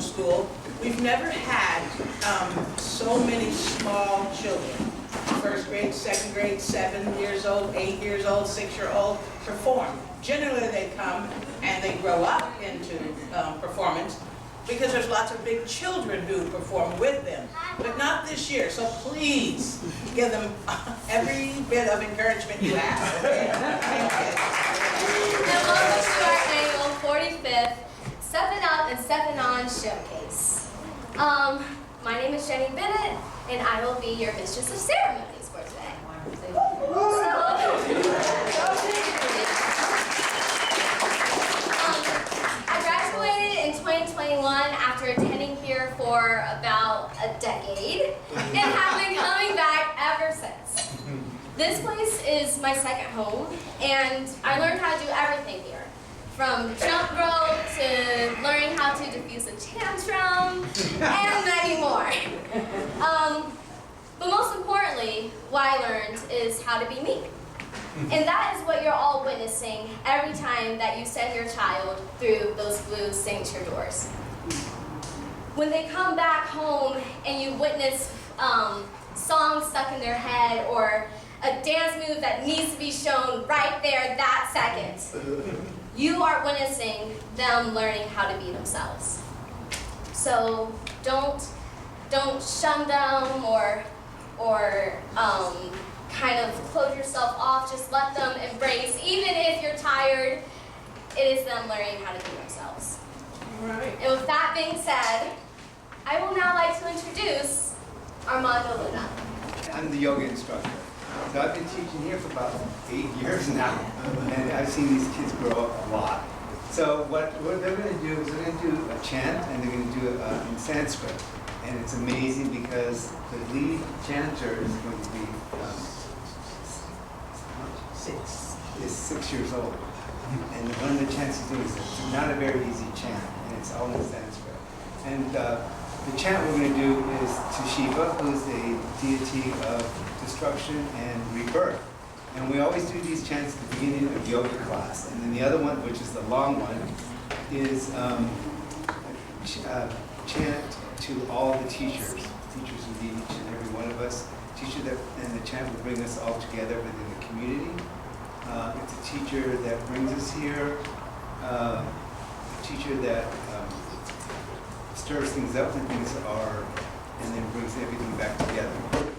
Meadows-Livingstone School, we've never had so many small children, first grade, second grade, 7 years old, 8 years old, 6-year-old, perform. Generally they come and they grow up into performance because there's lots of big children who perform with them, but not this year. So please give them every bit of encouragement you have. And welcome to our annual 45th Steppin' Up and Steppin' On showcase. My name is Jenny Bennett, and I will be your mistress of ceremonies for today. I graduated in 2021 after attending here for about a decade and have been coming back ever since. This place is my second home, and I learned how to do everything here. From jump rope to learning how to defuse a tantrum, and many more. But most importantly, what I learned is how to be me. And that is what you're all witnessing every time that you send your child through those blue signature doors. When they come back home and you witness songs stuck in their head or a dance move that needs to be shown right there that second, you are witnessing them learning how to be themselves. So don't shun them or kind of close yourself off. Just let them embrace. Even if you're tired, it is them learning how to be themselves. Right. And with that being said, I will now like to introduce Armando Luna. I'm the yoga instructor. So I've been teaching here for about 8 years now, and I've seen these kids grow up a lot. So what they're going to do is they're going to do a chant, and they're going to do it in Sanskrit. And it's amazing because the lead chanter is going to be is 6 years old. And one of the chants he's doing is not a very easy chant, and it's all in Sanskrit. And the chant we're going to do is to Shiva, who's a deity of destruction and rebirth. And we always do these chants at the beginning of yoga class. And then the other one, which is the long one, is chant to all the teachers who lead each and every one of us. Teacher that, and the chant will bring us all together within the community. It's a teacher that brings us here, a teacher that stirs things up when things are, and then brings everything back together.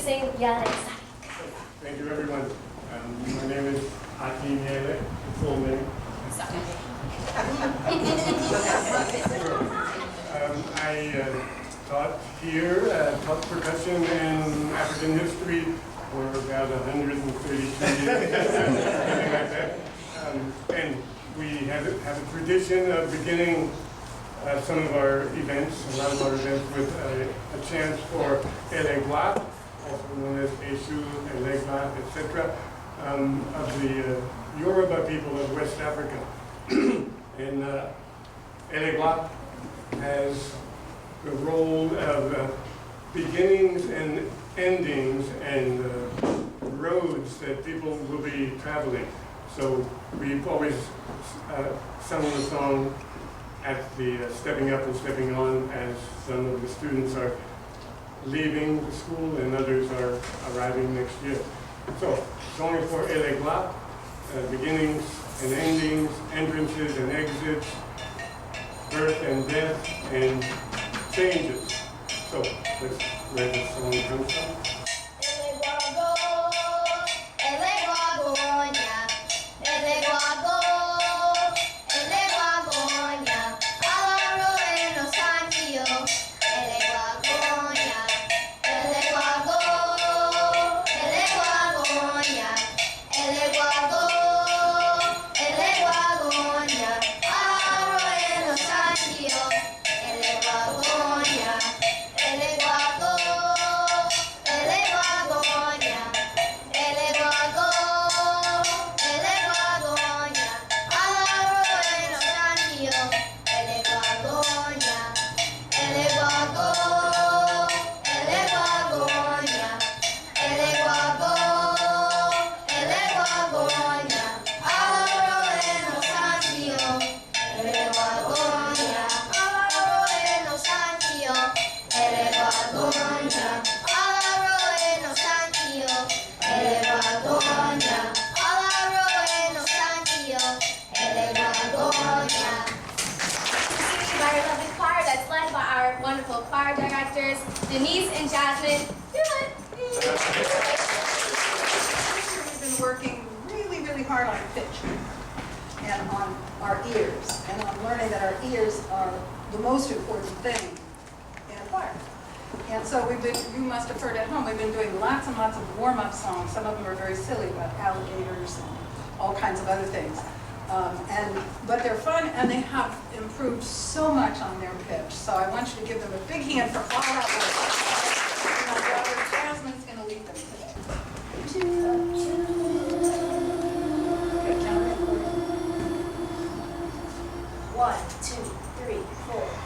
introducing Yele. Thank you, everyone. My name is Hakeem Yele, full name. I taught here, taught percussion and African history for about 132 years, something like that. And we have a tradition of beginning some of our events, a lot of our events, with a chant for Elegua, also known as Eshu, Elegua, etc., of the Yoruba people of West Africa. And Elegua has the role of beginnings and endings and roads that people will be traveling. So we've always sung the song at the Stepping Up and Stepping On as some of the students are leaving the school and others are arriving next year. So, song is for Elegua, beginnings and endings, entrances and exits, birth and death, and changes. So, let's where the song comes from. Choir directors, Denise and Jasmine. Do it. We've been working really, really hard on pitch and on our ears, and on learning that our ears are the most important thing in a choir. And so you must have heard at home, we've been doing lots and lots of warm-up songs. Some of them are very silly about alligators and all kinds of other things. But they're fun, and they have improved so much on their pitch. So I want you to give them a big hand for all that work. And my daughter Jasmine's going to lead them today. Okay, count it for you. 1, 2, 3, 4.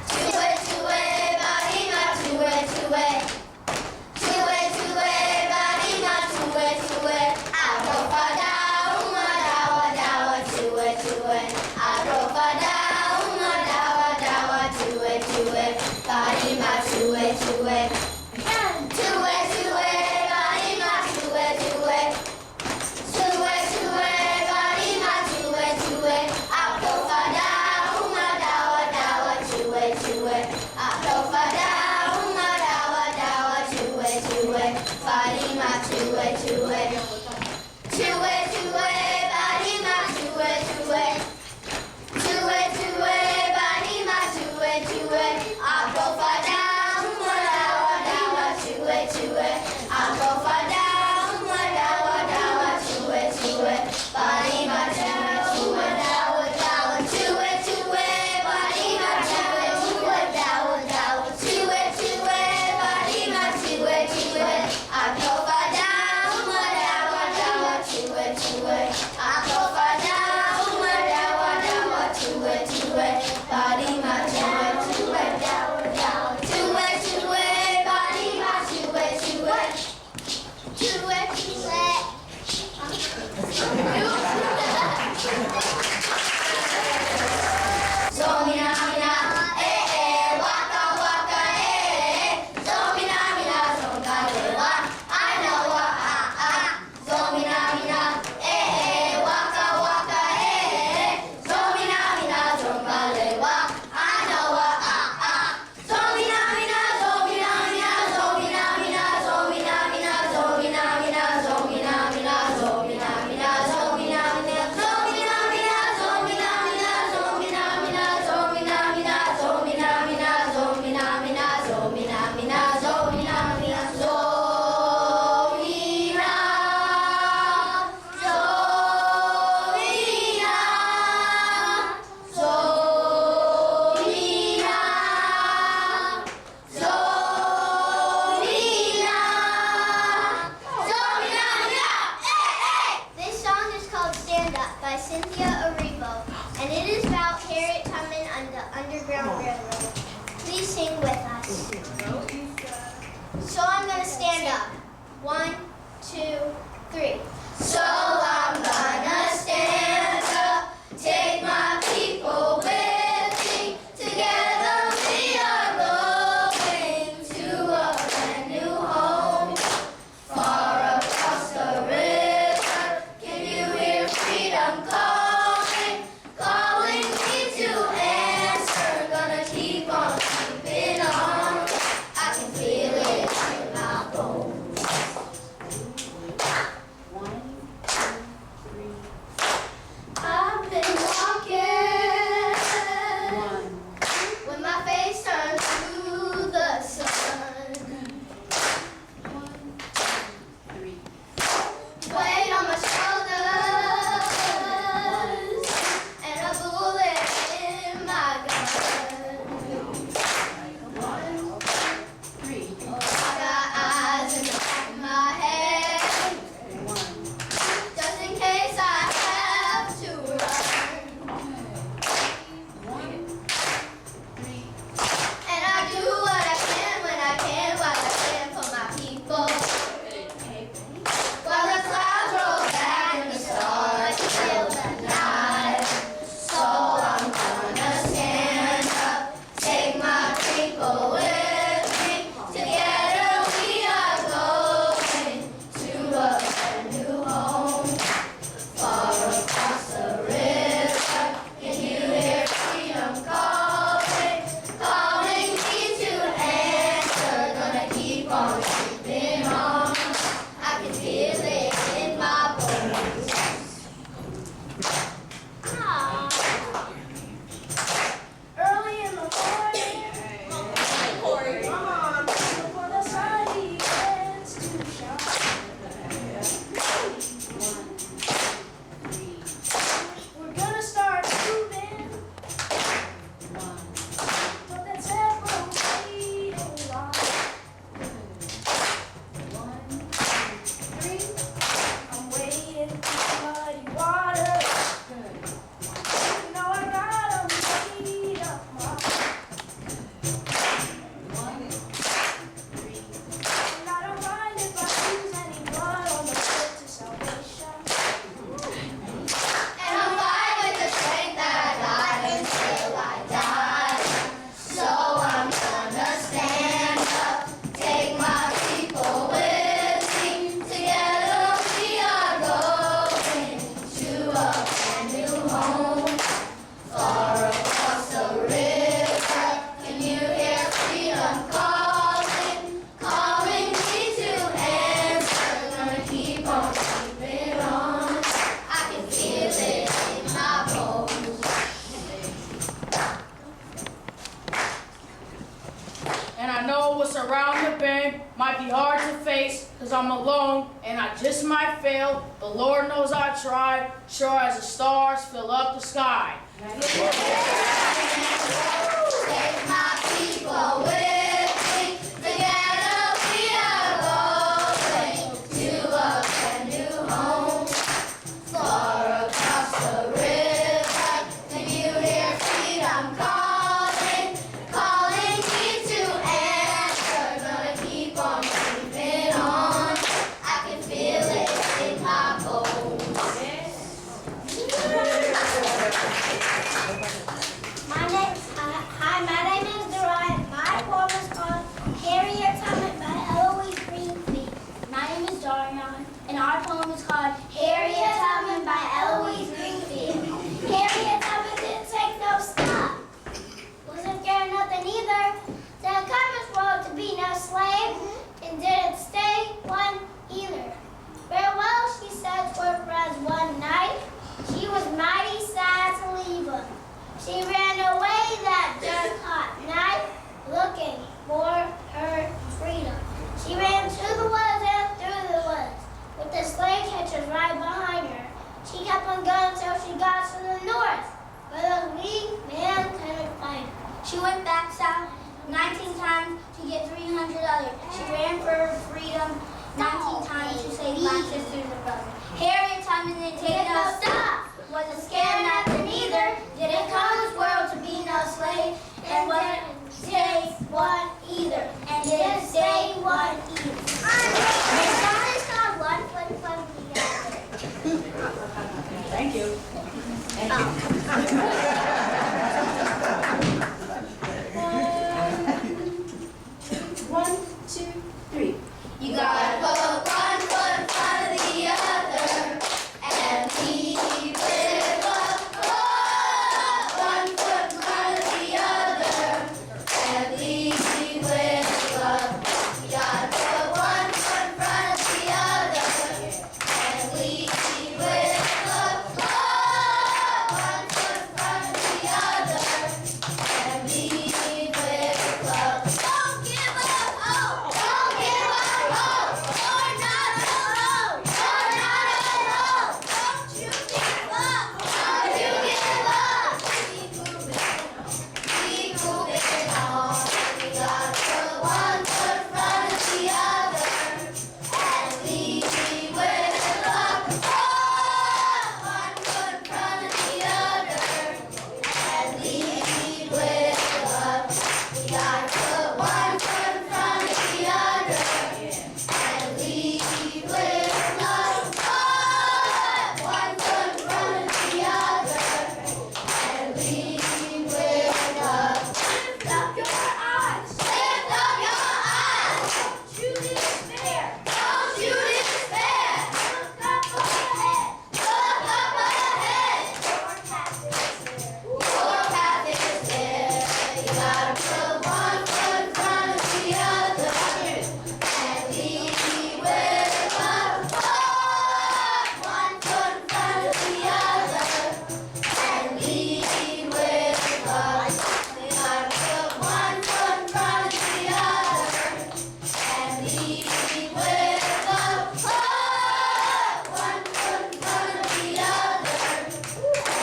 by Cynthia Erivo, and it is about Harriet Tubman and the Underground Railroad. Please sing with us. So I'm going to stand up. 1, 2, 3. So I'm gonna stand up, take my people with me. Together we are going to a brand new home. Far across the river, can you hear freedom calling? Calling me to answer, gonna keep on keeping on. I can feel it in my bones. 1, 2, 3. I've been walking 1 with my face turned to the sun. 1, 2, 3. Weight on my shoulders and a bullet in my gun. 1, 2, 3. I got eyes in the back of my head, just in case I have to run. 1, 2, 3. And I do what I can when I can, while I can for my people. While the clouds roll back and the stars fill the night. So I'm gonna stand up, take my people with me. Together we are going to a brand new home. Far across the river, can you hear freedom calling? Calling me to answer, gonna keep on keeping on. I can feel it in my bones. Early in the morning, before the sun begins to shine. 1, 2, 3. We're gonna start moving. 1. But that several feet along. 1, 2, 3. I'm wading through muddy water. You know I gotta wade up my 1, 2, 3. And I don't mind if I lose any blood on the road to salvation. And I'm fine with the strength that I got until I die. So I'm gonna stand up, take my people with me. Together we are going to a brand new home. Far across the river, can you hear freedom calling? Calling me to answer, gonna keep on keeping on. I can feel it in my bones. And I know what's around the bend might be hard to face, cause I'm alone and I just might fail, but Lord knows I tried, sure as the stars fill up the sky. Take my people with me. Together we are going to a brand new home. Far across the river, can you hear freedom calling? Calling me to answer, gonna keep on keeping on. I can feel it in my bones. Hi, my name is Dorian. My poem is called Harriet Tubman by Eloise Greenfield. My name is Dorian, and our poem is called Harriet Tubman by Eloise Greenfield. Harriet Tubman didn't take no stop. Wasn't scared of nothing either. Didn't come this world to be no slave, and didn't stay one either. Farewell, she said to her friends one night. She was mighty sad to leave them. She ran away that dark hot night, looking for her freedom. She ran to the woods and through the woods, with the slave catchers right behind her. She kept on going till she got to the north, where those weak men couldn't find her. She went back south 19 times to get 300 others. She ran for her freedom 19 times to save my sisters and brothers. Harriet Tubman didn't take no stop. you. One, two, three. You gotta put one foot in front of the other and lead with love. Oh, one foot in front of the other and lead with love. You gotta put one foot in front of the other and lead with love. Oh, one foot in front of the other and lead with love. Don't give up hope. Don't give up hope. You're not alone. You're not alone. Don't you give up. Don't you give up. Keep moving on. You gotta put one foot in front of the other and lead with love. Oh, one foot in front of the other and lead with love. You gotta put one foot in front of the other and lead with love. Oh, one foot in front of the other and lead with love. Lift up your eyes. Lift up your eyes. Don't you despair. Don't you despair. Look up ahead. Look up ahead. Your path is there. Your path is there. You gotta put one foot in front of the other and lead with love. Oh, one foot in front of the other and lead with love. You gotta put one foot in front of the other and lead with love. Oh, one foot in front of the other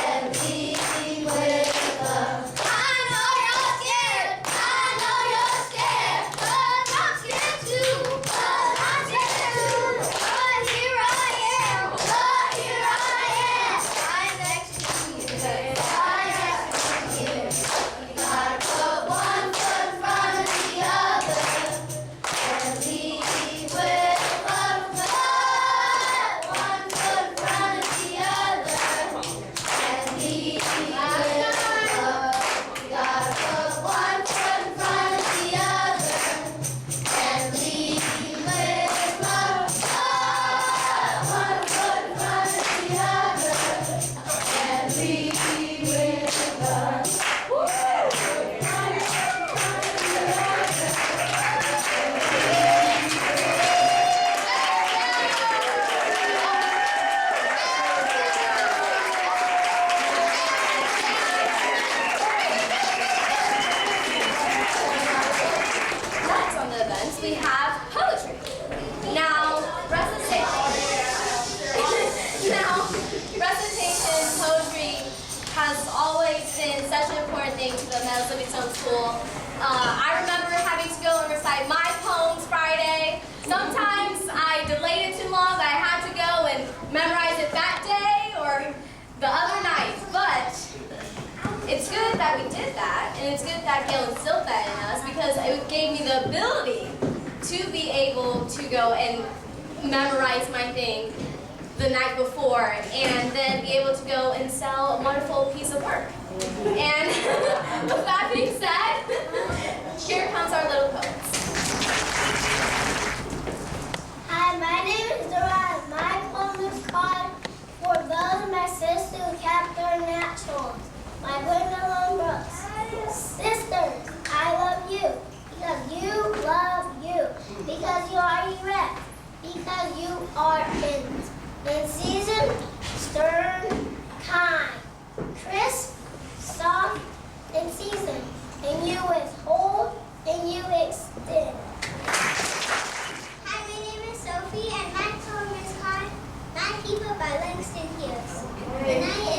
and lead with love. I know you're scared. I know you're scared. But I'm scared too. But I'm scared too. But here I am. But here I am. I'm next to you. I'm next to you. You gotta put one foot in front of the other and lead with love. Oh, one foot in front of the other and lead with love. You gotta put one foot in front of the other and lead with love. Oh, one foot in front of the other and lead with love. Next on the events, we have poetry. Now, recitation, poetry has always been such an important thing to the Meadows-Livingstone School. I remember having to go and recite my poems Friday. Sometimes I delayed it too long, but I had to go and memorize it that day or the other night. But it's good that we did that, and it's good that Gail instilled that in us because it gave me the ability to be able to go and memorize my thing the night before and then be able to go and sell a wonderful piece of work. And with that being said, here comes our little poets. Hi, my name is Dora. My poem is called For Those My Sisters Who Kept Their Naturals. My Gwendolyn Brooks. Sisters, I love you because you love you, because you are erect, because you are in season, stern, kind, crisp, soft, in season, and you withhold and you extend. Hi, my name is Sophie, and my poem is called My People by Langston Hughes. When I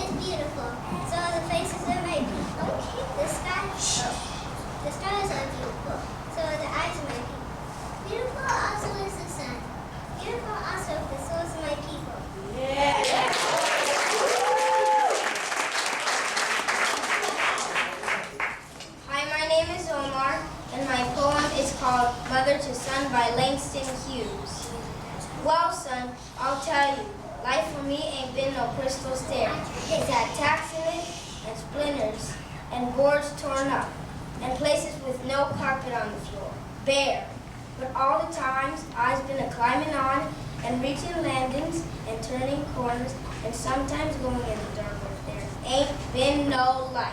It's had tacks in it, and splinters, and boards torn up, and places with no carpet on the floor, bare. But all the times I've been a-climbing on, and reaching landings, and turning corners, and sometimes going in the dark where there ain't been no light.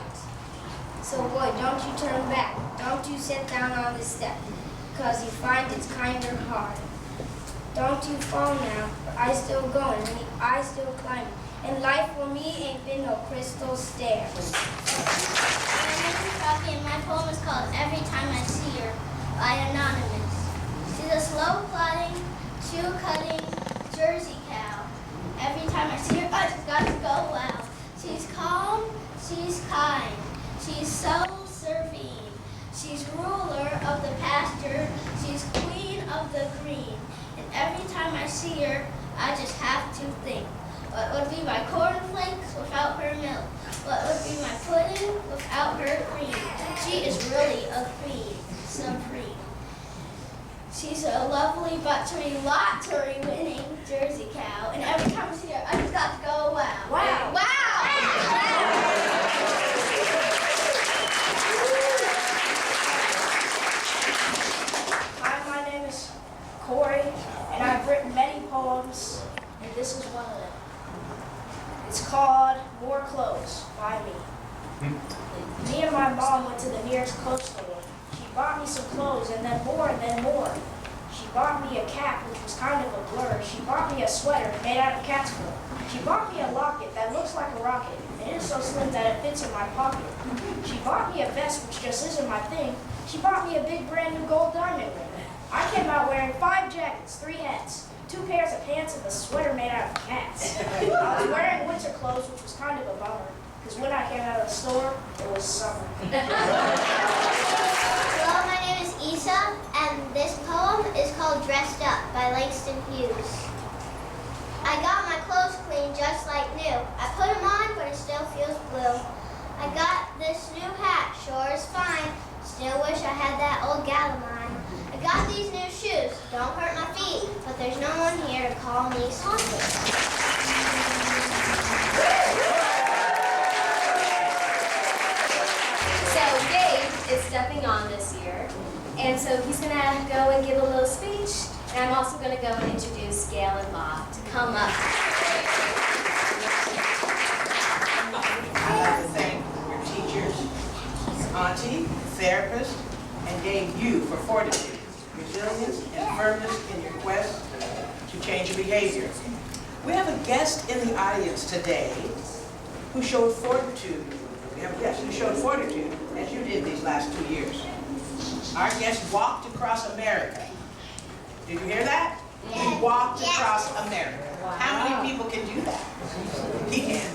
So boy, don't you turn back, don't you sit down on the step, 'cause you find it's kinder hard. Don't you fall now, for I still going, and I still climbing, and life for me ain't been no crystal stair. My name is Rocky, and my poem is called Every Time I See Her by Anonymous. She's a slow-plodding, shoe-cutting Jersey cow. Every time I see her, I just got to go wow. She's calm, she's kind, she's so serene. She's ruler of the pasture, she's queen of the green. And every time I see her, I just have to think, what would be my cornflakes without her milk? What would be my pudding without her cream? She is really a queen, supreme. She's a lovely, buttery, lottery-winning Jersey cow. And every time I see her, I just got to go, wow. Wow. Wow. Hi, my name is Corey, and I've written many poems, and this is one of them. It's called More Clothes by Me. Me and my mom went to the nearest clothes store. She bought me some clothes, and then more, and then more. She bought me a cap, which was kind of a blur. She bought me a sweater made out of cat's fur. She bought me a locket that looks like a rocket, and it is so slim that it fits in my pocket. She bought me a vest, which just isn't my thing. She bought me a big brand new gold diamond ring. I came out wearing 5 jackets, 3 hats, 2 pairs of pants, and a sweater made out of cats. I was wearing winter clothes, which was kind of a bummer, because when I came out of the store, it was summer. Hello, my name is Isa, and this poem is called Dressed Up by Langston Hughes. I got my clothes clean just like new. I put them on, but it still feels blue. I got this new hat, sure is fine. Still wish I had that old gal of mine. I got these new shoes, don't hurt my feet, but there's no one here to call me saucy. So Gabe is stepping on this year, and so he's going to go and give a little speech, and I'm also going to go and introduce Gail and Bob to come up. I'd like to thank your teachers, your auntie, therapist, and Gabe, you for fortitude, resilience, and firmness in your quest to change your behavior. We have a guest in the audience today who showed fortitude. Who showed fortitude as you did these last 2 years. Our guest walked across America. Did you hear that? He walked across America. How many people can do that? He can.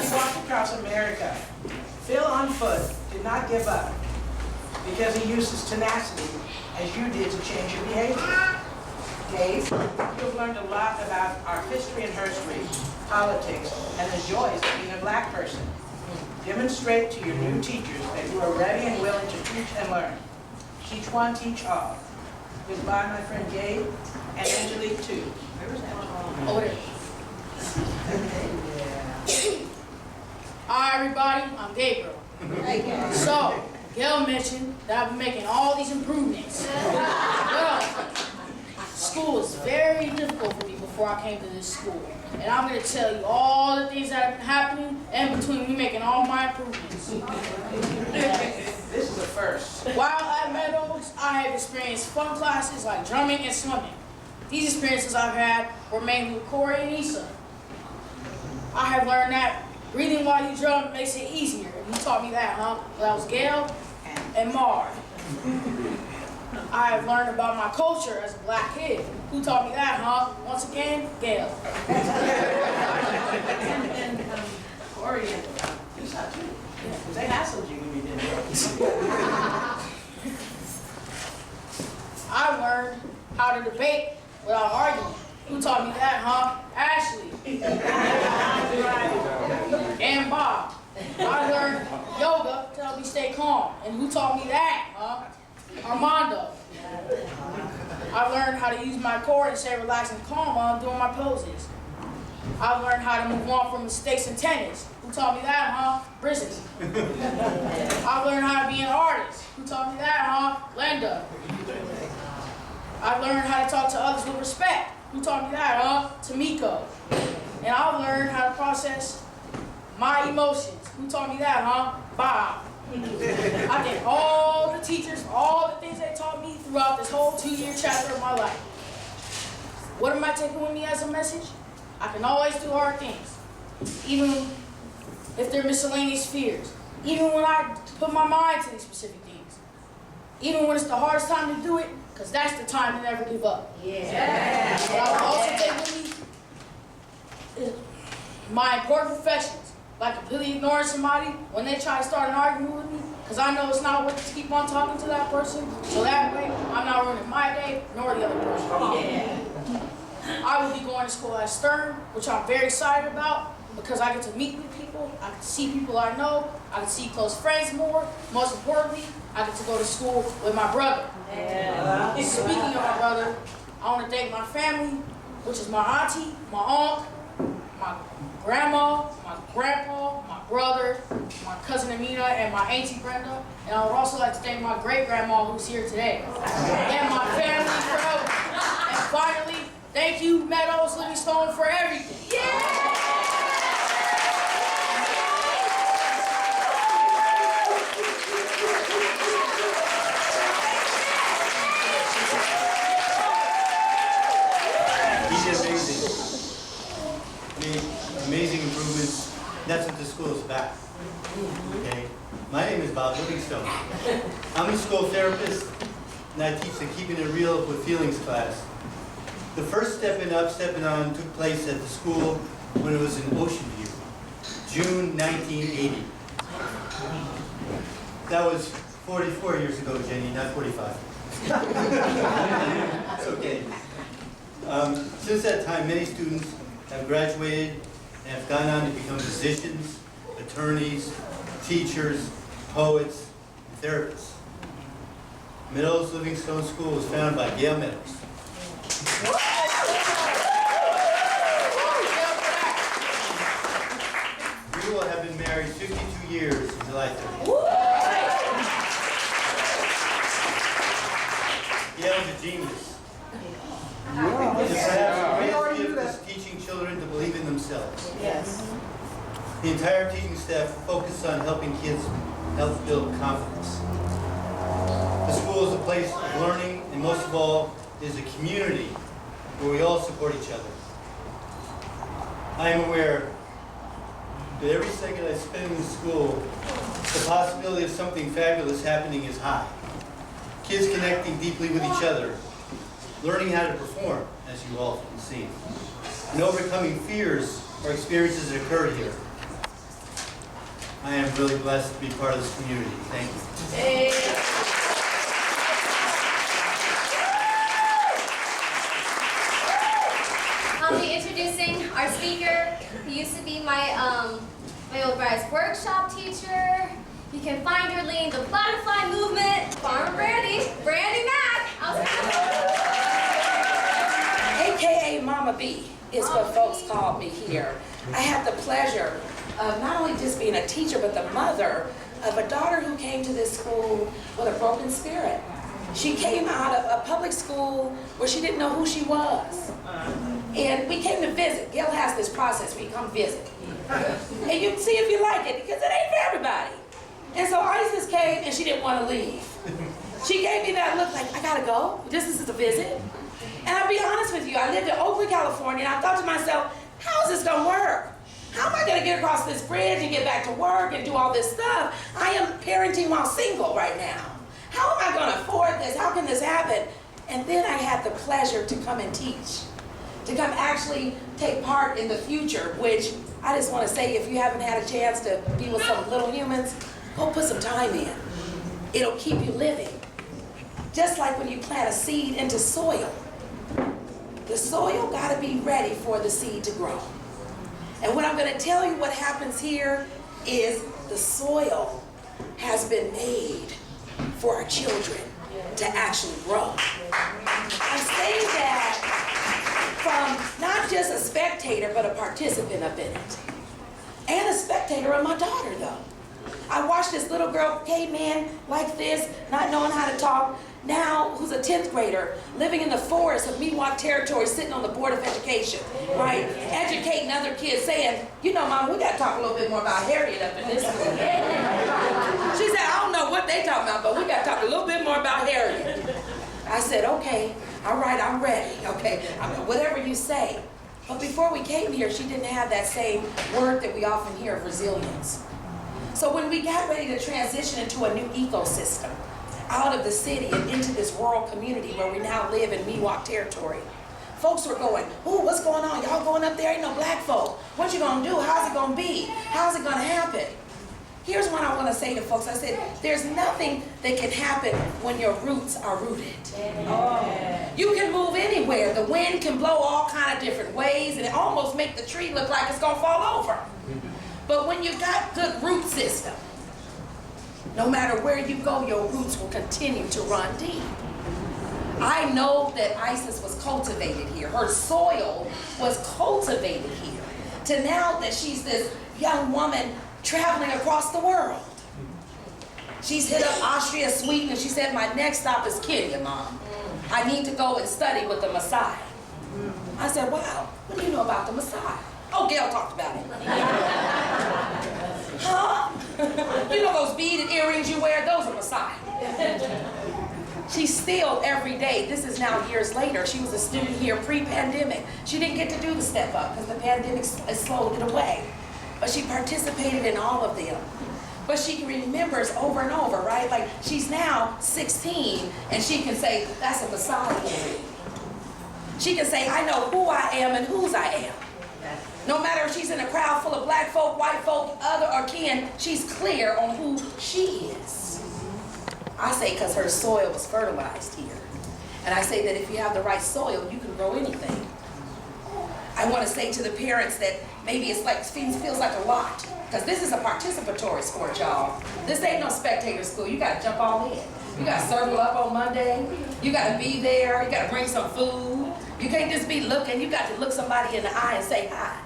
He walked across America. Phil on foot did not give up because he used his tenacity as you did to change your behavior. Dave, you've learned a lot about our history and herstory, politics, and the joys of being a black person. Demonstrate to your new teachers that you are ready and willing to teach and learn. Teach one, teach all. Goodbye, my friend Gabe, and Angelique too. Where was Angelique? Over there. Hi, everybody. I'm Gabriel. So, Gail mentioned that I've been making all these improvements. Well, school was very difficult for me before I came to this school. And I'm going to tell you all the things that have been happening in between me making all my improvements. This is a first. While at Meadows, I have experienced fun classes like drumming and swimming. These experiences I've had were mainly with Corey and Issa. I have learned that breathing while you drum makes it easier. You taught me that, huh? Well, that was Gail and Marv. I have learned about my culture as a black kid. Who taught me that, huh? Once again, Gail. And Corey and Issa too. They hassled you when you did it. I learned how to debate without arguing. Who taught me that, huh? Ashley. And Bob. I learned yoga to help me stay calm. And who taught me that, huh? Armando. I learned how to use my core to stay relaxed and calm while I'm doing my poses. I've learned how to move on from mistakes in tennis. Who taught me that, huh? Brizzy. I've learned how to be an artist. Who taught me that, huh? Linda. I've learned how to talk to others with respect. Who taught me that, huh? Tamiko. And I've learned how to process my emotions. Who taught me that, huh? Bob. I thank all the teachers for all the things they taught me throughout this whole 2-year chapter of my life. What am I taking with me as a message? I can always do hard things, even if they're miscellaneous fears, even when I put my mind to these specific things, even when it's the hardest time to do it, because that's the time to never give up. Yeah. What I will also take with me is my important professions, like completely ignoring somebody when they try to start an argument with me, because I know it's not worth it to keep on talking to that person, so that way I'm not ruining my day nor the other person. Yeah. I will be going to school at Stern, which I'm very excited about because I get to meet new people, I get to see people I know, I get to see close friends more. Most importantly, I get to go to school with my brother. Yeah. Speaking of my brother, I want to thank my family, which is my auntie, my aunt, my grandma, my grandpa, my brother, my cousin Amina, and my auntie Brenda. And I would also like to thank my great-grandma who's here today, and my family forever. And finally, thank you, Meadows-Livingstone, for everything. Yeah! Amazing improvements. That's what the school is about. Okay. My name is Bob Livingstone. I'm a school therapist, and I teach the Keeping It Real with Feelings class. The first Steppin' Up, Steppin' On took place at the school when it was in Ocean View, June 1980. That was 44 years ago, Jenny, not 45. It's okay. Since that time, many students have graduated and have gone on to become physicians, attorneys, teachers, poets, and therapists. Meadows-Livingstone School was founded by Gail Meadows. We will have been married 52 years in July 30th. Gail's a genius. The gift is teaching children to believe in themselves. Yes. The entire teaching staff focuses on helping kids help build confidence. The school is a place of learning, and most of all, is a community where we all support each other. I am aware that every second I spend in the school, the possibility of something fabulous happening is high. Kids connecting deeply with each other, learning how to perform, as you all can see, and overcoming fears or experiences that occur here. I am really blessed to be part of this community. Thank you. Hey. I'll be introducing our speaker. He used to be my old bride's workshop teacher. You can find her leading the butterfly movement. Farmer Brandy Mack. AKA Mama B is what folks call me here. I have the pleasure of not only just being a teacher, but the mother of a daughter who came to this school with a broken spirit. She came out of a public school where she didn't know who she was. And we came to visit. Gail has this process where you come visit. And you see if you like it, because it ain't for everybody. And so Isis came and she didn't want to leave. She gave me that look like, I gotta go, this is a visit. And I'll be honest with you, I lived in Oakland, California, and I thought to myself, how is this gonna work? How am I gonna get across this bridge and get back to work and do all this stuff? I am parenting while single right now. How am I gonna afford this? How can this happen? And then I had the pleasure to come and teach, to come actually take part in the future, which I just wanna say, if you haven't had a chance to be with some little humans, go put some time in. It'll keep you living. Just like when you plant a seed into soil. The soil gotta be ready for the seed to grow. And what I'm gonna tell you what happens here is the soil has been made for our children to actually grow. I'm saying that from not just a spectator, but a participant up in it. And a spectator of my daughter, though. I watched this little girl came in like this, not knowing how to talk, now who's a 10th grader, living in the forest of Miwok territory, sitting on the Board of Education, right? Educating other kids, saying, you know, Mom, we got to talk a little bit more about Harriet up in this school. She said, I don't know what they talking about, but we got to talk a little bit more about Harriet. I said, okay, all right, I'm ready, okay, whatever you say. But before we came here, she didn't have that same word that we often hear of resilience. So when we got ready to transition into a new ecosystem, out of the city and into this rural community where we now live in Miwok territory, folks were going, ooh, what's going on? Y'all going up there? Ain't no black folk. What you gonna do? How's it gonna be? How's it gonna happen? Here's what I want to say to folks. I said, there's nothing that can happen when your roots are rooted. You can move anywhere. The wind can blow all kind of different ways and it almost make the tree look like it's gonna fall over. But when you got good root system, no matter where you go, your roots will continue to run deep. I know that Isis was cultivated here. Her soil was cultivated here. To now that she's this young woman traveling across the world. She's hit up Austria, Sweden, and she said, my next stop is Kenya, Mom. I need to go and study with the Messiah. I said, wow, what do you know about the Messiah? Oh, Gail talked about it. Huh? You know those beaded earrings you wear? Those are Messiah. She's still every day, this is now years later, she was a student here pre-pandemic. She didn't get to do the step up because the pandemic slowed it away. But she participated in all of them. But she remembers over and over, right? Like she's now 16 and she can say, that's a Messiah. She can say, I know who I am and whose I am. No matter if she's in a crowd full of black folk, white folk, other or kin, she's clear on who she is. I say because her soil was fertilized here. And I say that if you have the right soil, you can grow anything. I want to say to the parents that maybe it's like feels like a lot. Because this is a participatory sport, y'all. This ain't no spectator school. You got to jump all in. You got to circle up on Monday. You got to be there. You got to bring some food. You can't just be looking. You got to look somebody in the eye and say hi.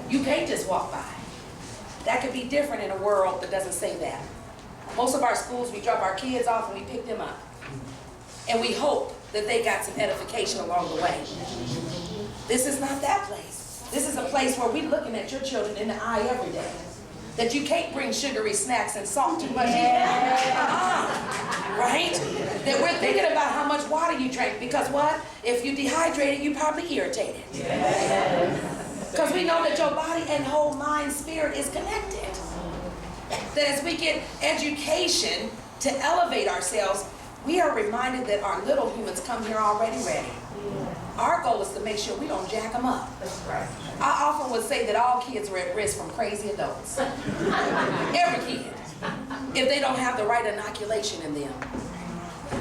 You can't just walk by. That could be different in a world that doesn't say that. Most of our schools, we drop our kids off and we pick them up. And we hope that they got some edification along the way. This is not that place. This is a place where we're looking at your children in the eye every day. That you can't bring sugary snacks and salt too much. Right? That we're thinking about how much water you drink. Because what? If you dehydrated, you probably irritated. Because we know that your body and whole mind, spirit is connected. That as we get education to elevate ourselves, we are reminded that our little humans come here already ready. Our goal is to make sure we don't jack them up. That's right. I often would say that all kids are at risk from crazy adults. Every kid. If they don't have the right inoculation in them.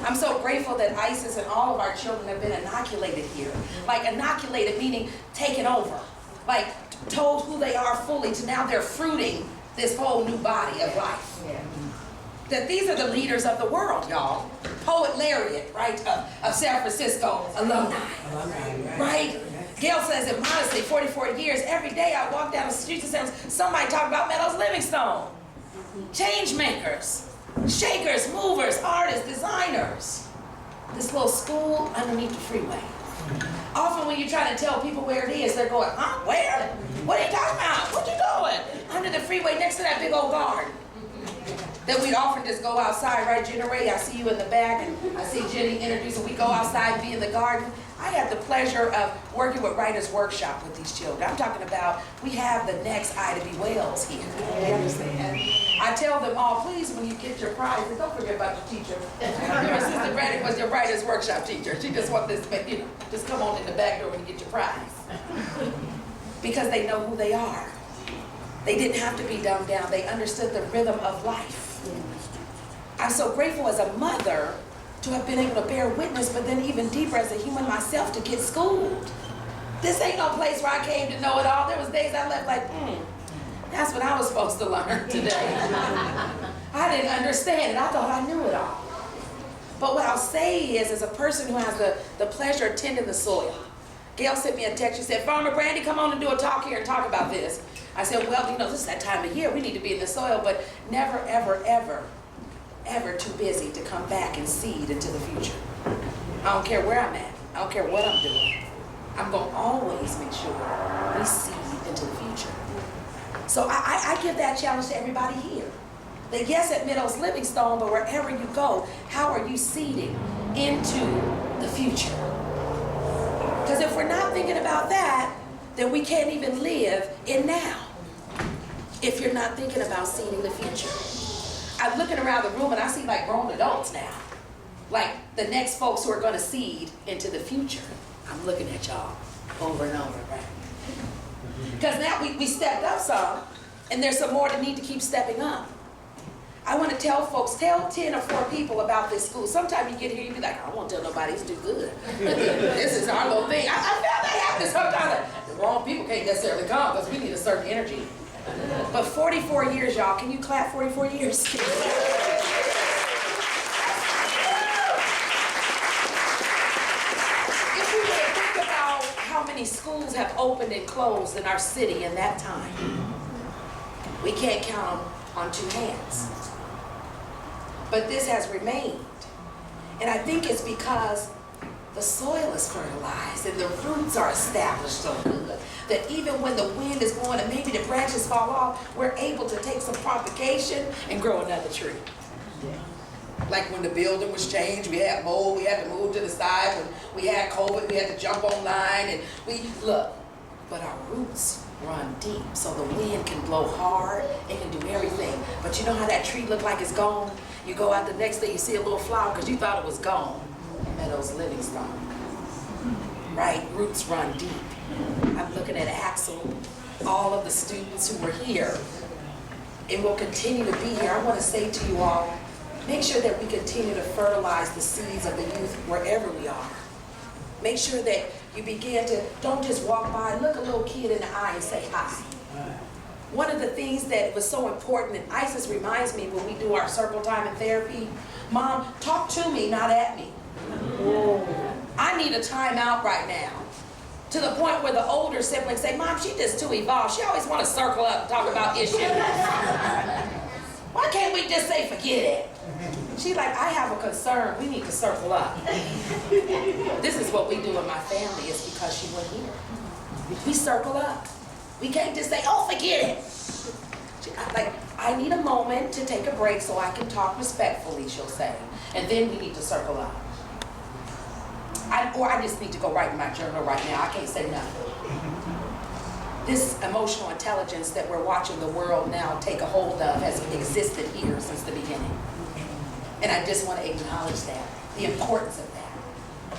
I'm so grateful that Isis and all of our children have been inoculated here. Like inoculated meaning taken over. Like told who they are fully to now they're fruiting this whole new body of life. Yeah. That these are the leaders of the world, y'all. Poet laureate, right, of San Francisco alumni, right? Gail says it modestly, 44 years, every day I walk down the streets and somebody talk about Meadows-Livingstone. Change makers, shakers, movers, artists, designers. This little school underneath the freeway. Often when you try to tell people where it is, they're going, huh, where? What are you talking about? What you doing? Under the freeway next to that big old garden. That we'd often just go outside, right, Jenna Ray? I see you in the back, and I see Jenny introducing. We go outside and be in the garden. I had the pleasure of working with Writers' Workshop with these children. I'm talking about, we have the next Ida B. Wells here. You understand? I tell them all, please, when you get your prize, don't forget about your teacher. Your Sister Braddock was your Writers' Workshop teacher. She just wants this, you know, just come on in the back door when you get your prize. Because they know who they are. They didn't have to be dumbed down. They understood the rhythm of life. I'm so grateful as a mother to have been able to bear witness, but then even deeper as a human myself to get schooled. This ain't no place where I came to know it all. There was days I left like, that's what I was supposed to learn today. I didn't understand it. I thought I knew it all. But what I'll say is, as a person who has the pleasure of tending the soil, Gail sent me a text. She said, Farmer Brandy, come on and do a talk here and talk about this. I said, well, you know, this is that time of year. We need to be in the soil, but never, ever, ever, ever too busy to come back and seed into the future. I don't care where I'm at. I don't care what I'm doing. I'm going to always make sure we seed into the future. So I give that challenge to everybody here. That yes, at Meadows-Livingstone, but wherever you go, how are you seeding into the future? Because if we're not thinking about that, then we can't even live in now. If you're not thinking about seeding the future. I'm looking around the room and I see like grown adults now. Like the next folks who are going to seed into the future. I'm looking at y'all over and over, right? Because now we stepped up some, and there's some more that need to keep stepping up. I want to tell folks, tell 10 or 4 people about this school. Sometimes you get here, you be like, I won't tell nobody, it's too good. This is our little thing. I found that happens sometimes. Like, the wrong people can't necessarily come because we need a certain energy. But 44 years, y'all, can you clap 44 years? If we were to think about how many schools have opened and closed in our city in that time, we can't count them on 2 hands. But this has remained. And I think it's because the soil is fertilized and the roots are established so good that even when the wind is blowing and maybe the branches fall off, we're able to take some propagation and grow another tree. Like when the building was changed, we had mold, we had to move to the side. When we had COVID, we had to jump online, and look, but our roots run deep, so the wind can blow hard, it can do everything. But you know how that tree look like it's gone? You go out the next day, you see a little flower because you thought it was gone. Meadows-Livingstone. Right? Roots run deep. I'm looking at Axel, all of the students who were here and will continue to be here. I want to say to you all, make sure that we continue to fertilize the seeds of the youth wherever we are. Make sure that you begin to, don't just walk by, look a little kid in the eye and say hi. One of the things that was so important, and Isis reminds me when we do our circle time in therapy, Mom, talk to me, not at me. I need a time out right now. To the point where the older siblings say, Mom, she just too evolved. She always want to circle up and talk about issues. Why can't we just say, forget it? She's like, I have a concern. We need to circle up. This is what we do in my family. It's because she went here. We circle up. We can't just say, oh, forget it. Like, I need a moment to take a break so I can talk respectfully, she'll say. And then we need to circle up. Or I just need to go write in my journal right now. I can't say nothing. This emotional intelligence that we're watching the world now take a hold of has existed here since the beginning. And I just want to acknowledge that, the importance of that.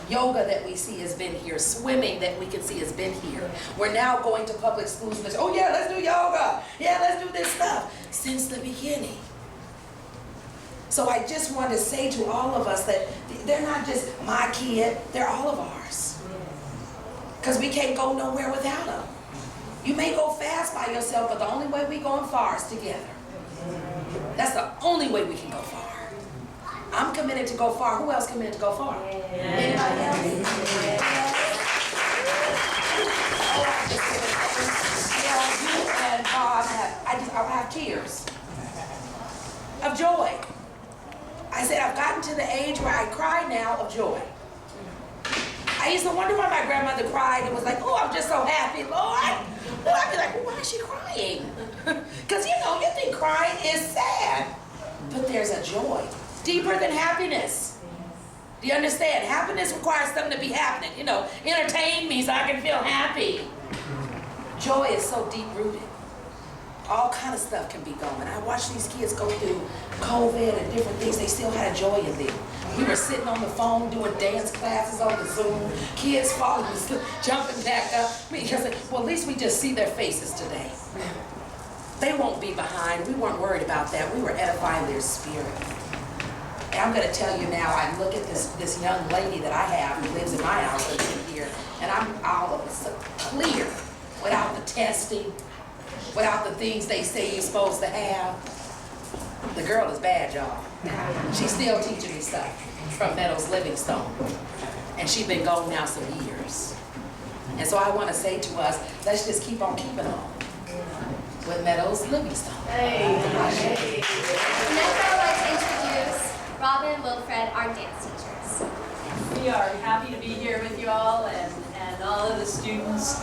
Yoga that we see has been here. Swimming that we can see has been here. We're now going to public schools and say, oh yeah, let's do yoga. Yeah, let's do this stuff. Since the beginning. So I just want to say to all of us that they're not just my kid, they're all of ours. Because we can't go nowhere without them. You may go fast by yourself, but the only way we going far is together. That's the only way we can go far. I'm committed to go far. Who else committed to go far? Anybody else? You and Bob I have tears of joy. I said, I've gotten to the age where I cry now of joy. I used to wonder why my grandmother cried and was like, oh, I'm just so happy, Lord. Well, I'd be like, well, why is she crying? Because, you know, you think crying is sad. But there's a joy deeper than happiness. Do you understand? Happiness requires something to be happening. You know, entertain me so I can feel happy. Joy is so deep-rooted. All kind of stuff can be going. I watched these kids go through COVID and different things. They still had a joy in them. We were sitting on the phone doing dance classes on the Zoom. Kids falling asleep, jumping back up. Because, well, at least we just see their faces today. They won't be behind. We weren't worried about that. We were edifying their spirit. And I'm going to tell you now, I look at this young lady that I have who lives in my house here, and I'm all of it so clear without the testing, without the things they say you're supposed to have. The girl is bad, y'all. She's still teaching me stuff from Meadows-Livingstone. And she's been gone now some years. And so I want to say to us, let's just keep on keeping on with Meadows-Livingstone. Next, I would like to introduce Robin, Wilfred, our dance teachers. We are happy to be here with you all and all of the students.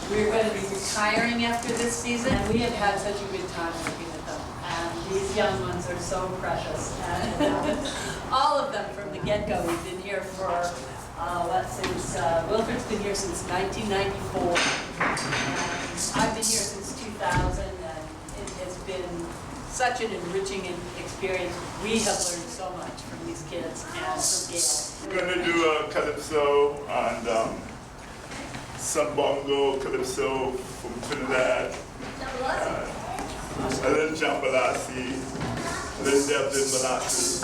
We're going to be retiring after this season, and we have had such a good time working with them. And these young ones are so precious. And all of them from the get-go. We've been here for, since Wilfred's been here since 1994. I've been here since 2000, and it has been such an enriching experience. We have learned so much from these kids and from Gail. We're going to do a calypso and some bongo calypso from Trinidad, a little jambalasi, a little Devlin molasses.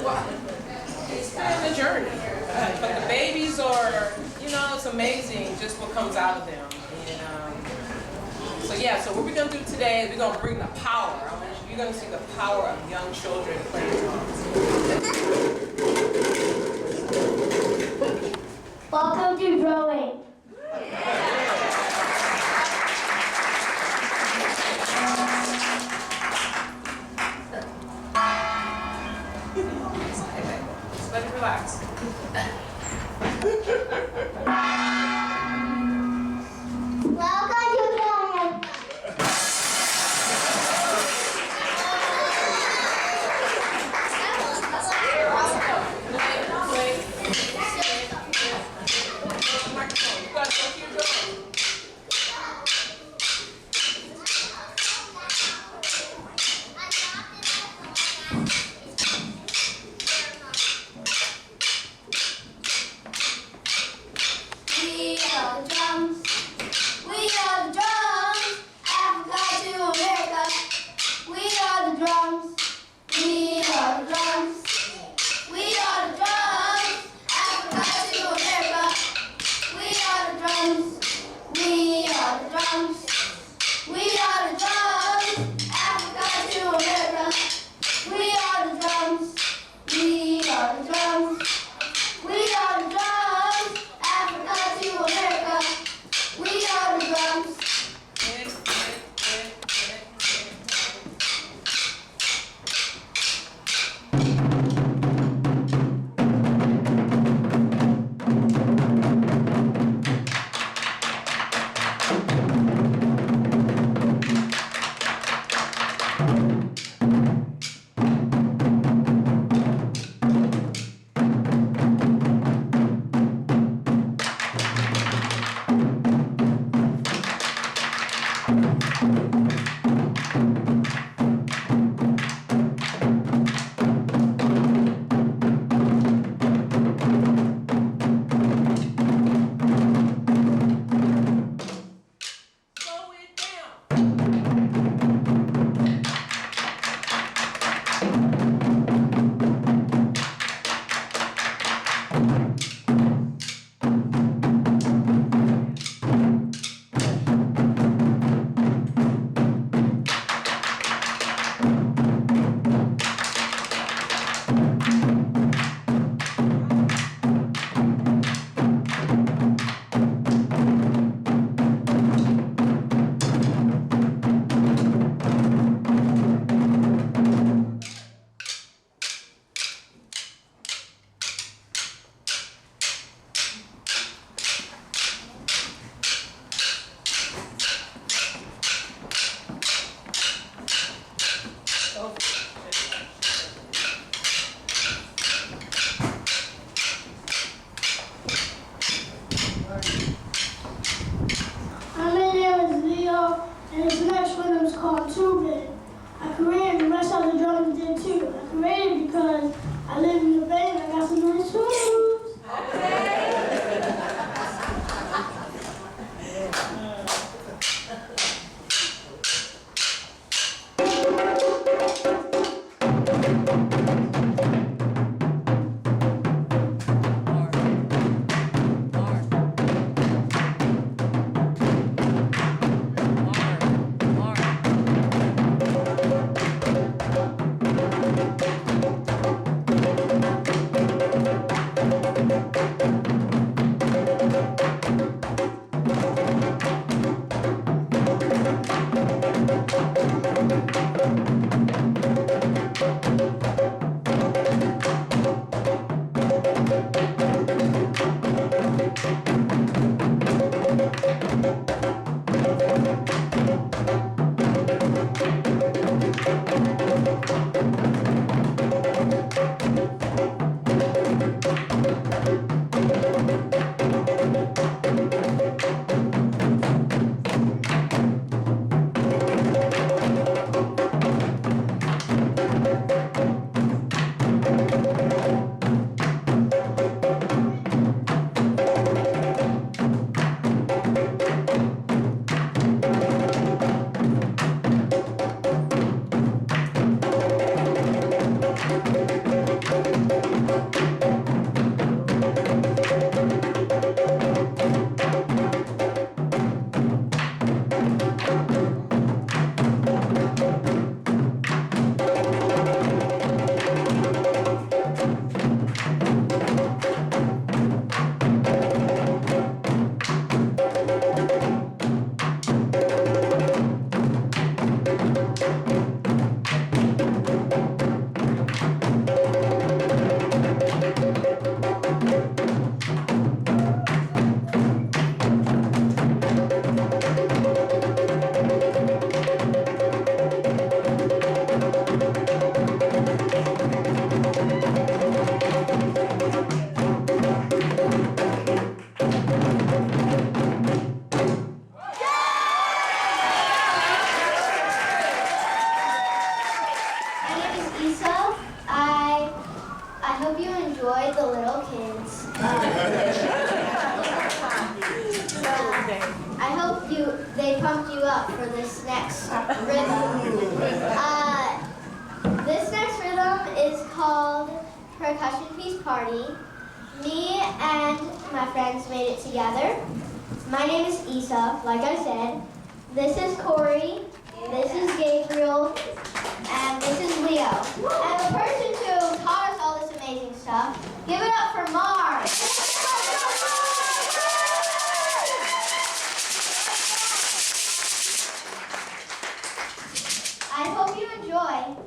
It's been a journey. But the babies are, you know, it's amazing just what comes out of them. And so yeah, so what we're going to do today is we're going to bring the power. You're going to see the power of young children playing drums. Welcome to drawing. Just let it relax. Welcome to drawing. Microphone. You got to go to your drum. We are the drums. We are the drums. Africa to America. We are the drums. We are the drums. We are the drums. Africa to America. We are the drums. We are the drums. We are the drums. Africa to America. We are the drums. We are the drums. We are the drums. Africa to America. We are the drums. Slow it down. hope you enjoyed the little kids. I hope they pumped you up for this next rhythm. This next rhythm is called Percussion Piece Party. Me and my friends made it together. My name is Isa, like I said. This is Corey, this is Gabriel, and this is Leo. And the person who taught us all this amazing stuff, give it up for Mars. I hope you enjoy.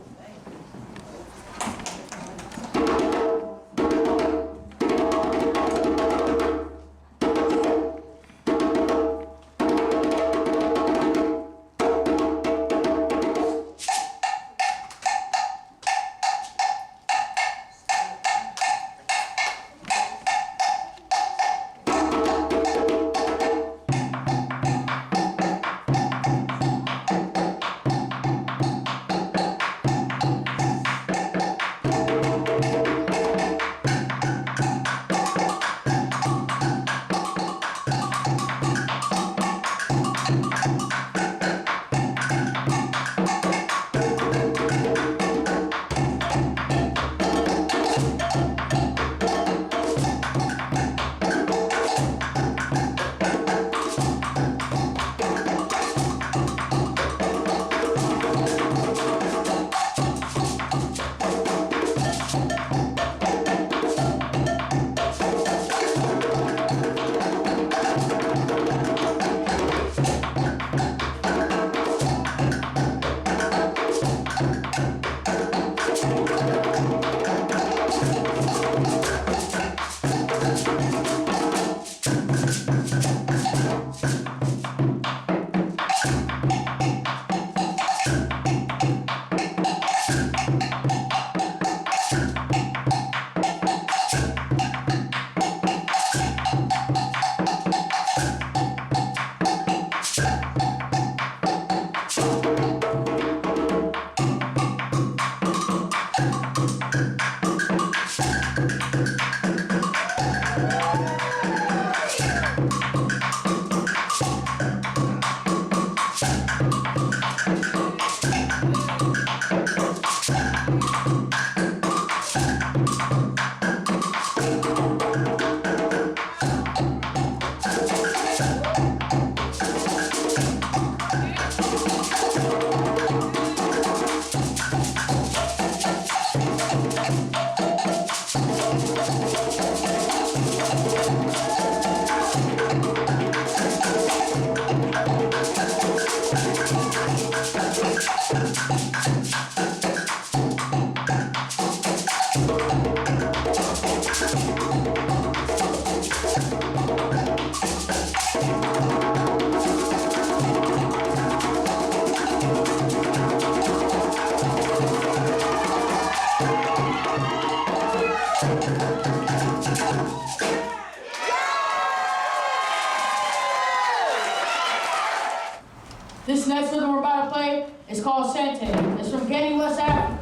This next rhythm we're about to play is called Sente. It's from Guinea, West Africa.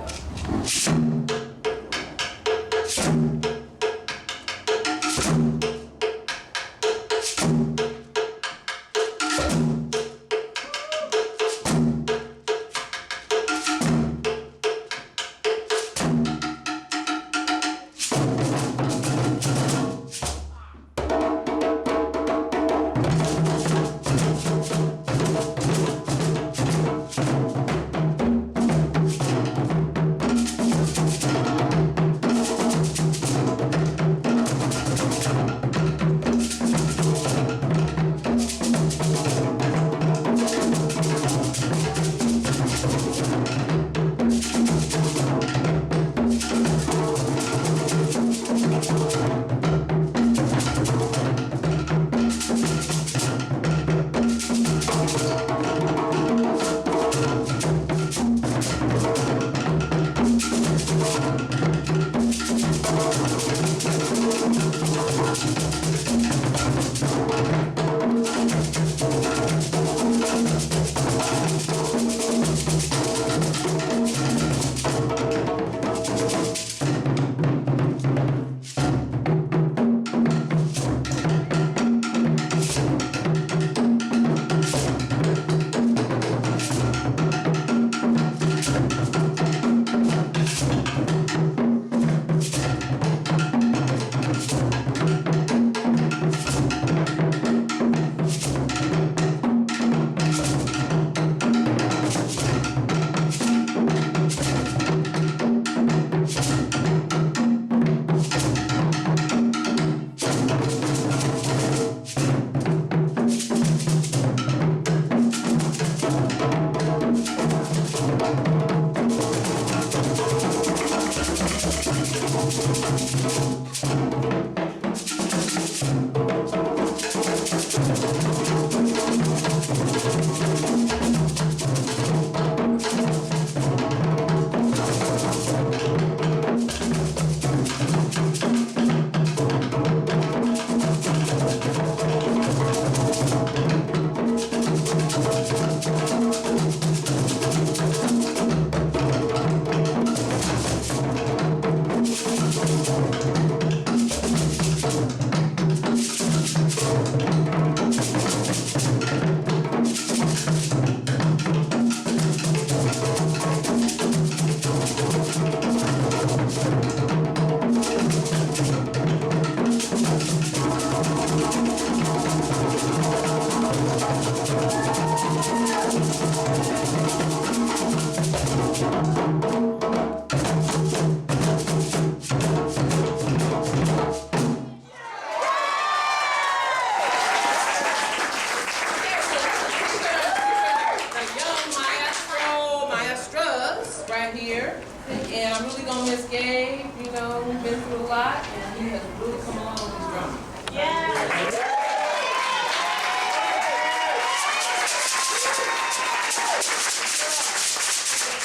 And I'm really gonna miss Gabe. You know, we've been through a lot, and he has really come along with his drumming.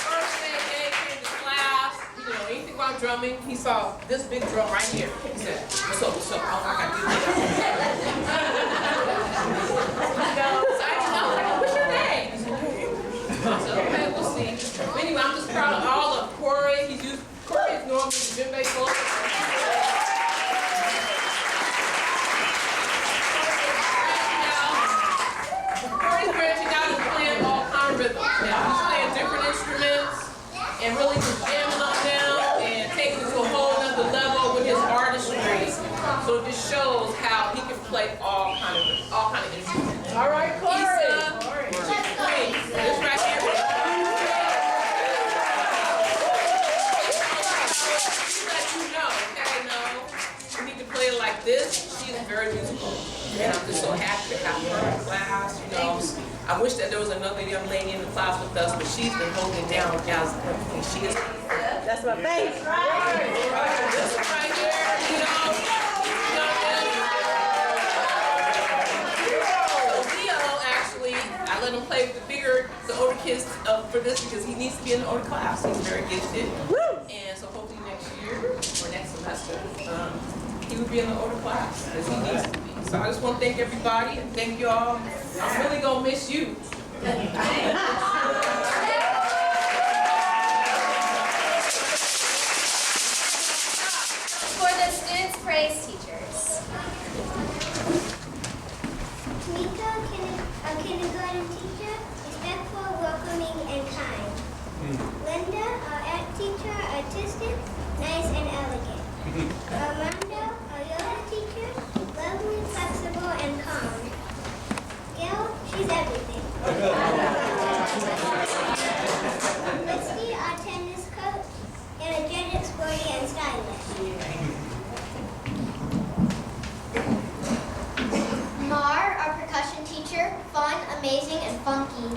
First day Gabe came to class, he didn't know anything about drumming. He saw this big drum right here. He said, "What's up? What's up? Oh, I got to do this." So I didn't know. Like, "What's your name?" He said, "Gabe." I said, "Okay, we'll see." But anyway, I'm just proud of all of Corey. Corey is normally the gym based Corey's branching out and playing all kind of rhythms now. He's playing different instruments and really just jamming on them and taking it to a whole other level with his artistry. So it just shows how he can play all kind of instruments. All right, Corey. This right here. You need to play it like this. She is very musical. And I'm just so happy to have her in class, you know. I wish that there was another young lady in the class with us, but she's been holding it down as everything she is. That's my face. Right. This one right here, you know. So Leo, actually, I let him play with the older kids for this because he needs to be in the older class. He's very gifted. And so hopefully next year or next semester, he will be in the older class as he needs to be. So I just want to thank everybody and thank you all. I'm really going to miss you. For the students' praise teachers. Tamika, a kindergarten teacher, respectful, welcoming, and kind. Linda, our art teacher, artistic, nice and elegant. Armando, our yoga teacher, lovely, flexible, and calm. Gail, she's everything. Misty, our tennis coach, energetic, sporty, and stylish. Mar, our percussion teacher, fun, amazing, and funky.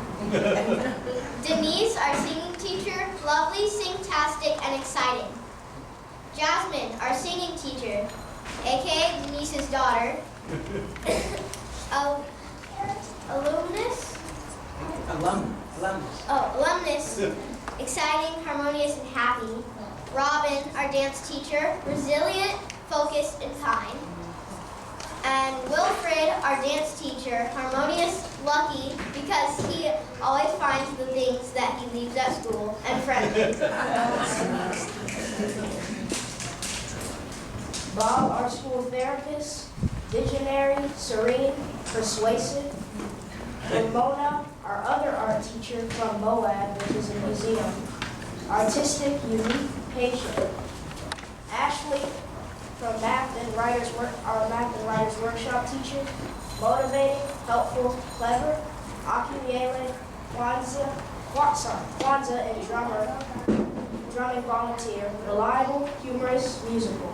Denise, our singing teacher, lovely, sing-tastic, and exciting. Jasmine, our singing teacher, aka Denise's daughter. Alumnus, exciting, harmonious, and happy. Robin, our dance teacher, resilient, focused, and kind. And Wilfred, our dance teacher, harmonious, lucky, because he always finds the things that he leaves at school, and friendly. Bob, our school therapist, visionary, serene, persuasive. Ramona, our other art teacher from Moab, which is a museum, artistic, unique, patient. Ashley, from our math and writers workshop teacher, motivating, helpful, clever. Akinyele, Kwanzaa and drumming volunteer, reliable, humorous, musical.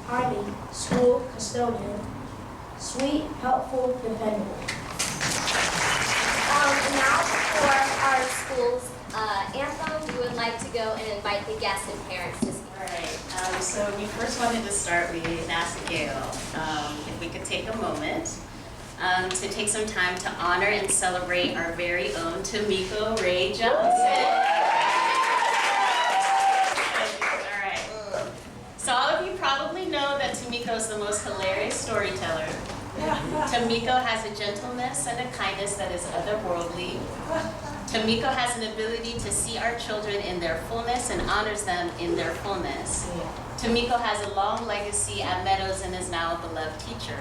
Jaime, school custodian, sweet, helpful, dependable. Now for our school's anthem, we would like to go and invite the guests and parents to speak. right, so we first wanted to start, we asked Gail if we could take a moment to take some time to honor and celebrate our very own Tamiko Ray Johnson. All right. So all of you probably know that Tamiko is the most hilarious storyteller. Tamiko has a gentleness and a kindness that is otherworldly. Tamiko has an ability to see our children in their fullness and honors them in their fullness. Tamiko has a long legacy at Meadows and is now a beloved teacher.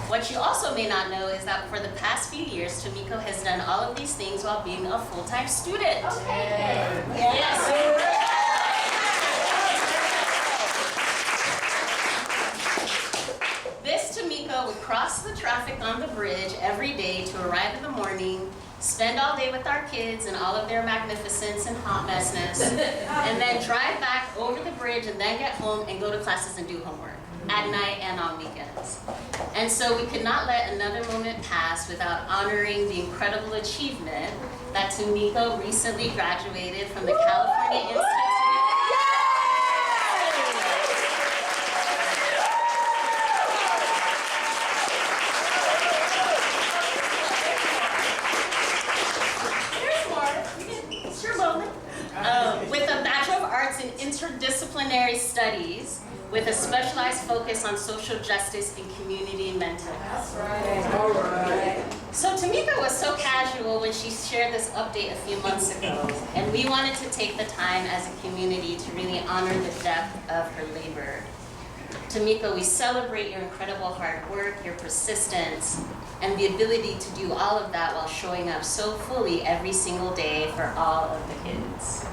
What you also may not know is that for the past few years, Tamiko has done all of these things while being a full-time student. Okay. Yes. This Tamiko would cross the traffic on the bridge every day to arrive in the morning, spend all day with our kids and all of their magnificence and hot messness, and then drive back over the bridge and then get home and go to classes and do homework at night and on weekends. And so we could not let another moment pass without honoring the incredible achievement that Tamiko recently graduated from the California Institute. With a Bachelor of Arts in Interdisciplinary Studies, with a specialized focus on social justice and community mentoring. That's right. All right. So Tamiko was so casual when she shared this update a few months ago, and we wanted to take the time as a community to really honor the depth of her labor. Tamiko, we celebrate your incredible hard work, your persistence, and the ability to do all of that while showing up so fully every single day for all of the kids.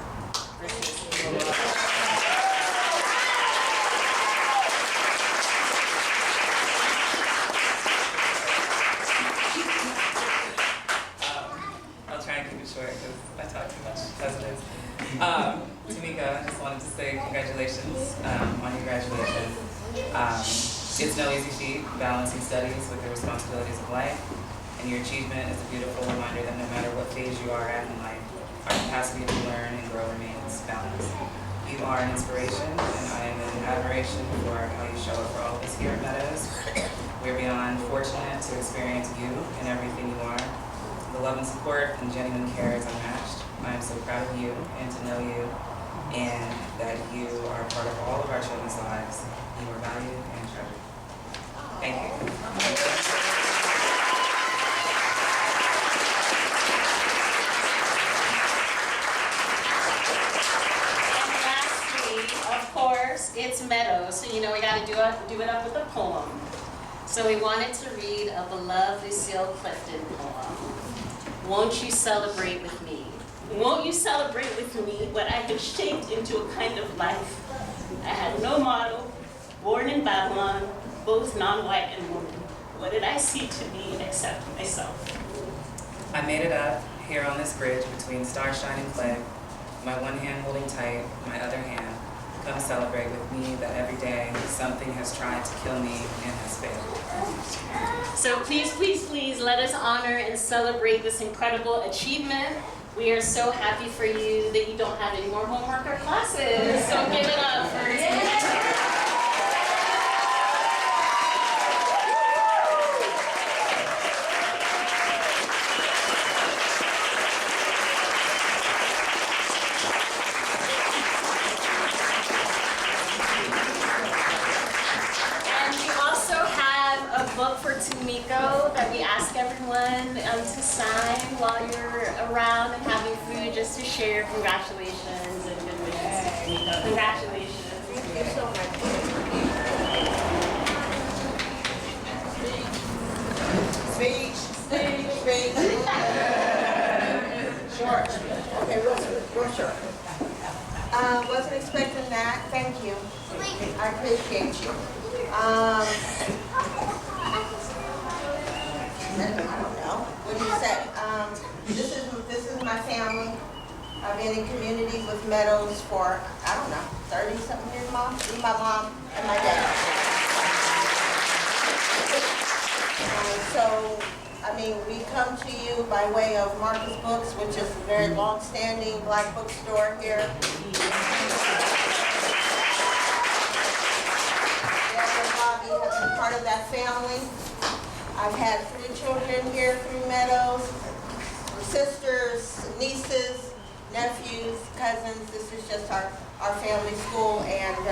I'll try and keep it short because I talk too much as it is. Tamiko, I just wanted to say congratulations on your graduation. It's no easy feat balancing studies with the responsibilities of life, and your achievement is a beautiful reminder that no matter what phase you are at in life, our capacity to learn and grow remains balanced. You are an inspiration, and I am in admiration for how you show up for all of us here at Meadows. We're beyond fortunate to experience you in everything you are. The love and support and genuine care is unmatched. I am so proud of you and to know you, and that you are a part of all of our children's lives. You are valued and treasured. Thank you. Of course, it's Meadows, so we got to do it up with a poem. So we wanted to read a beloved Lucille Clifton poem. Won't you celebrate with me? Won't you celebrate with me what I have shaped into a kind of life? I had no model, born in Babylon, both non-white and woman. What did I see to be except myself? I made it up here on this bridge between starshine and clay, my one hand holding tight, my other hand. Come celebrate with me that every day something has tried to kill me and has failed. So please, please, please let us honor and celebrate this incredible achievement. We are so happy for you that you don't have any more homework or classes. So give it up for book for Tamiko that we ask everyone to sign while you're around and having food, just to share congratulations and good wishes to Tamiko. Congratulations. Thank you so much. Speech. Short. Okay, real short. Wasn't expecting that. Thank you. I appreciate you. I don't know. What do you say? This is my family. I've been in community with Meadows for, I don't know, 30-something years, Mom. This is my mom and my dad. So, I mean, we come to you by way of Marcus Books, which is a very long-standing black bookstore here. happy to have been part of that family. I've had 3 children here through Meadows, sisters, nieces, nephews, cousins. This is just our family school and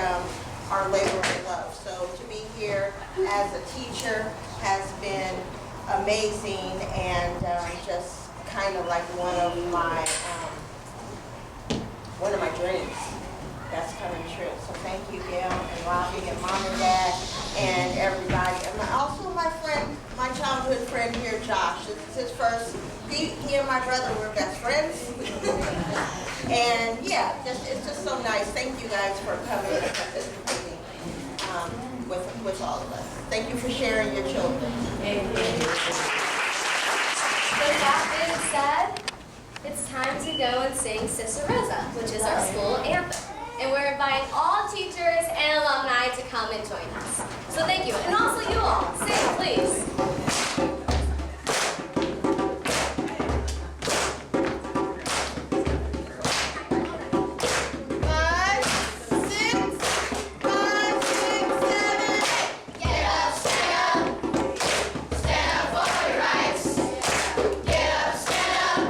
our labor of love. So to be here as a teacher has been amazing and just kind of like one of my dreams. That's coming true. So thank you, Gail and Robbie and Mom and Dad and everybody. And also my friend, my childhood friend here, Josh. This is his first. He and my brother were best friends. And yeah, it's just so nice. Thank you guys for coming and participating with all of us. Thank you for sharing your children. With that being said, it's time to go and sing Cicereza, which is our school anthem. And we're inviting all teachers and alumni to come and join us. So thank you. And also you all, sing please. 5, 6, 5, 6, 7, 8. Get up, stand up. Stand up for your rights. Get up, stand up.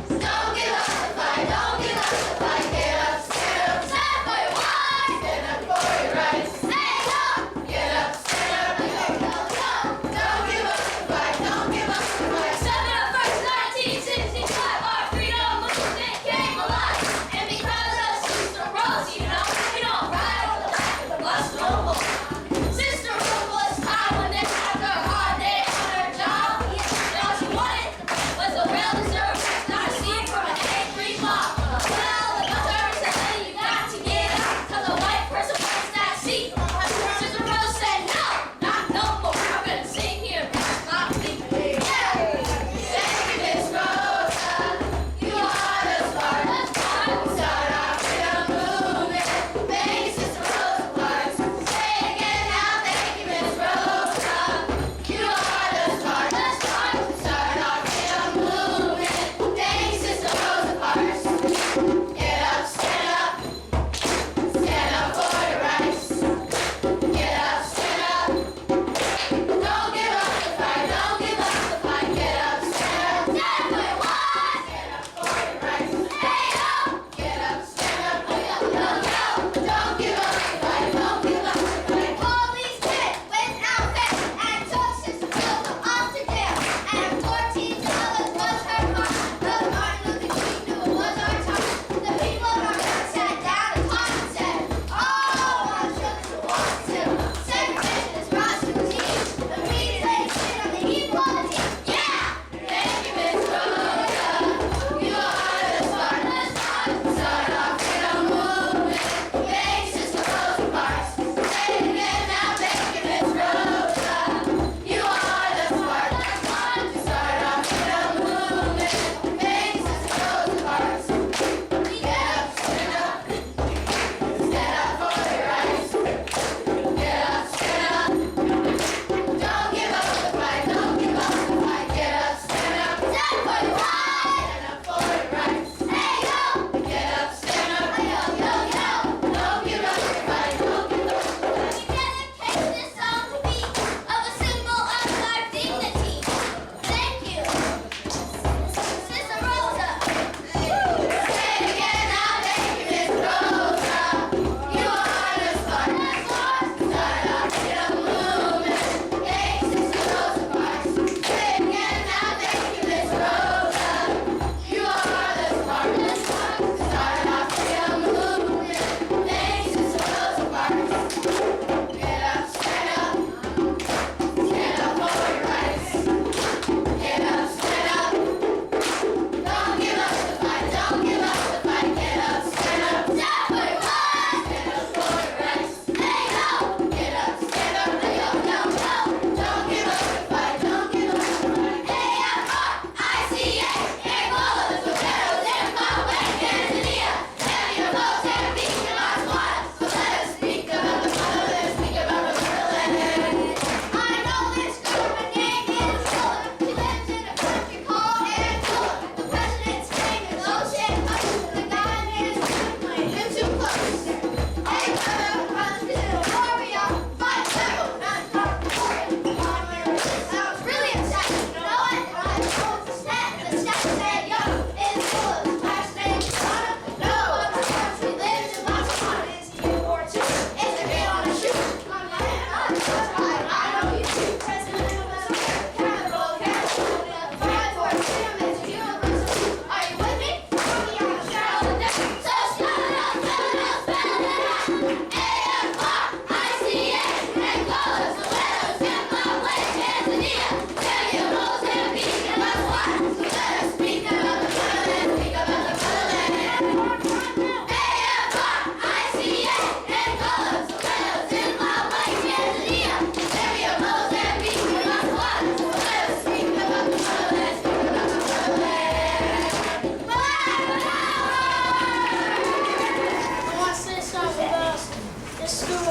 Don't give up the fight. Don't give up the fight. Get up, stand up. Stand up for your rights. Stand up for your rights. Stand up. Get up,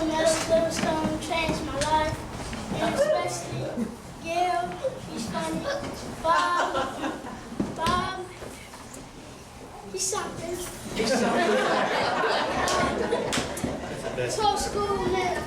to Meadows-Livingstone changed my life, and especially Gail, he's funny. Bob, he's something. This whole school meant